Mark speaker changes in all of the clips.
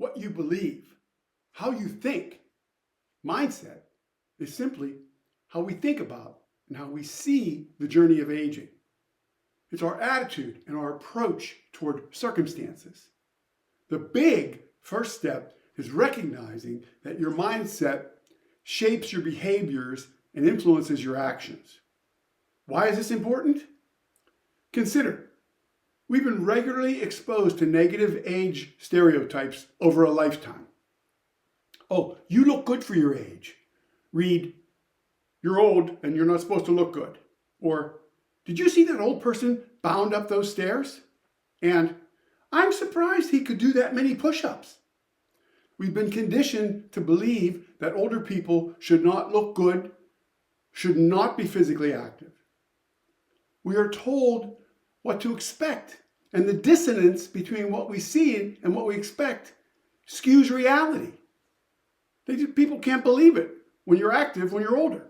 Speaker 1: what you believe, how you think. Mindset is simply how we think about and how we see the journey of aging. It's our attitude and our approach toward circumstances. The big first step is recognizing that your mindset shapes your behaviors and influences your actions. Why is this important? Consider, we've been regularly exposed to negative age stereotypes over a lifetime. Oh, you look good for your age. Read, you're old and you're not supposed to look good. Or, did you see that old person bound up those stairs? And, I'm surprised he could do that many push-ups. We've been conditioned to believe that older people should not look good, should not be physically active. We are told what to expect, and the dissonance between what we see and what we expect skews reality. People can't believe it when you're active when you're older.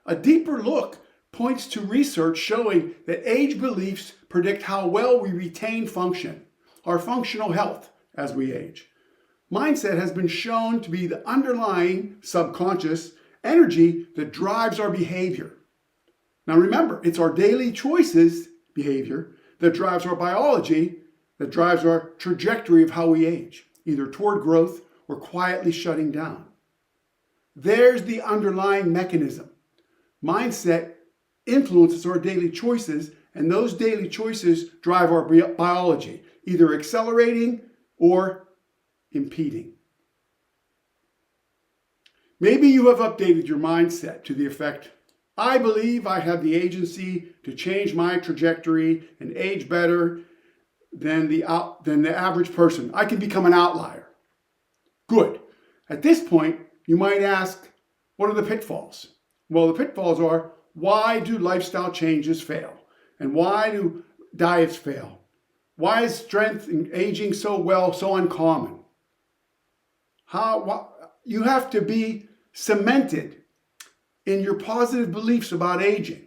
Speaker 1: A deeper look points to research showing that age beliefs predict how well we retain function, our functional health as we age. Mindset has been shown to be the underlying subconscious energy that drives our behavior. Now remember, it's our daily choices behavior that drives our biology, that drives our trajectory of how we age, either toward growth or quietly shutting down. There's the underlying mechanism. Mindset influences our daily choices, and those daily choices drive our biology, either accelerating or impeding. Maybe you have updated your mindset to the effect, I believe I have the agency to change my trajectory and age better than the average person. I can become an outlier. Good. At this point, you might ask, what are the pitfalls? Well, the pitfalls are, why do lifestyle changes fail? And why do diets fail? Why is strength and aging so uncommon? You have to be cemented in your positive beliefs about aging.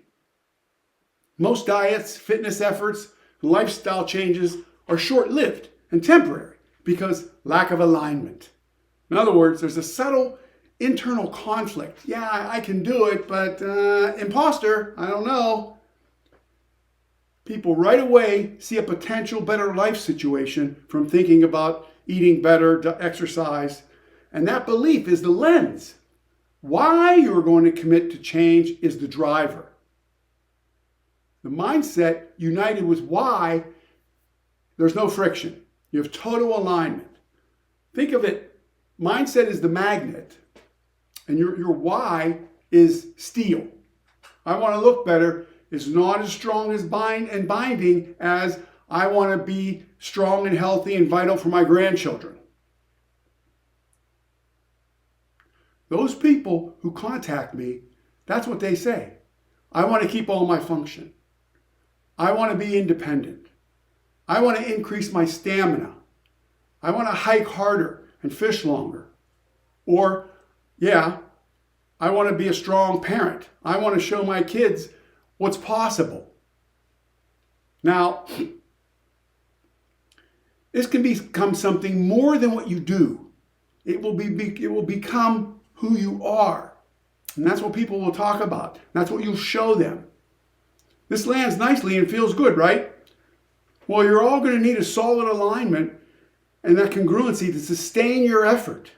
Speaker 1: Most diets, fitness efforts, lifestyle changes are short-lived and temporary because lack of alignment. In other words, there's a subtle internal conflict. Yeah, I can do it, but imposter, I don't know. People right away see a potential better life situation from thinking about eating better, exercise, and that belief is the lens. Why you're going to commit to change is the driver. The mindset united with why, there's no friction. You have total alignment. Think of it, mindset is the magnet, and your why is steel. I want to look better is not as strong as binding as I want to be strong and healthy and vital for my grandchildren. Those people who contact me, that's what they say. I want to keep all my function. I want to be independent. I want to increase my stamina. I want to hike harder and fish longer. Or, yeah, I want to be a strong parent. I want to show my kids what's possible. Now, this can become something more than what you do. It will become who you are. And that's what people will talk about. That's what you'll show them. This lands nicely and feels good, right? Well, you're all going to need a solid alignment and that congruency to sustain your effort.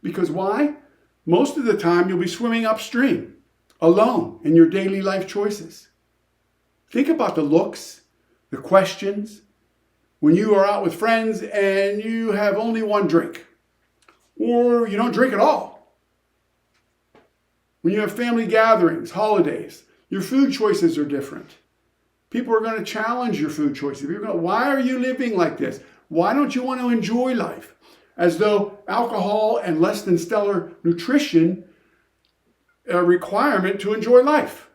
Speaker 1: Because why? Most of the time you'll be swimming upstream, alone in your daily life choices. Think about the looks, the questions, when you are out with friends and you have only one drink, or you don't drink at all. When you have family gatherings, holidays, your food choices are different. People are going to challenge your food choices. People are going to, why are you living like this? Why don't you want to enjoy life? As though alcohol and less than stellar nutrition are a requirement to enjoy life.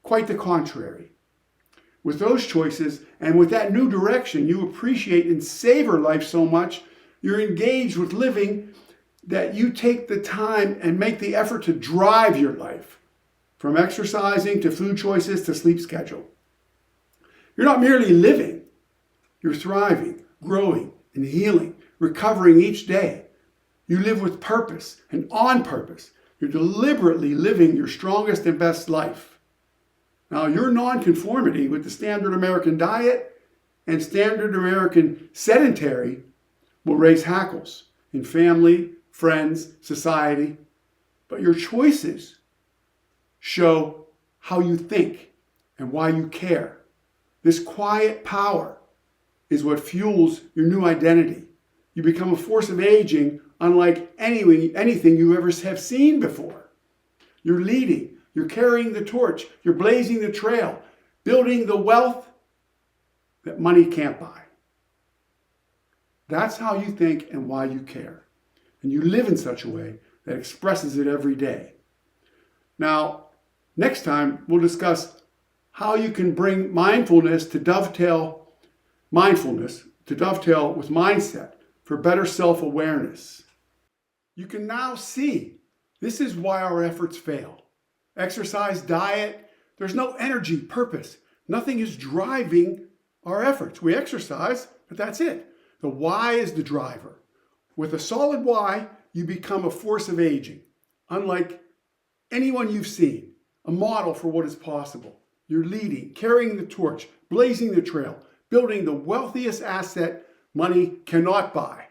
Speaker 1: Quite the contrary. With those choices and with that new direction, you appreciate and savor life so much, you're engaged with living that you take the time and make the effort to drive your life, from exercising to food choices to sleep schedule. You're not merely living, you're thriving, growing, and healing recovering each day. You live with purpose and on purpose. You're deliberately living your strongest and best life. Now, your nonconformity with the standard American diet and standard American sedentary will raise hackles in family, friends, society. But your choices show how you think and why you care. This quiet power is what fuels your new identity. You become a force of aging unlike anything you ever have seen before. You're leading, you're carrying the torch, you're blazing the trail, building the wealth that money can't buy. That's how you think and why you care. And you live in such a way that expresses it every day. Now, next time we'll discuss how you can bring mindfulness to dovetail with mindset for better self-awareness. You can now see this is why our efforts fail. Exercise, diet, there's no energy, purpose. Nothing is driving our efforts. We exercise, but that's it. The why is the driver. With a solid why, you become a force of aging, unlike anyone you've seen, a model for what is possible. You're leading, carrying the torch, blazing the trail, building the wealthiest asset money cannot buy.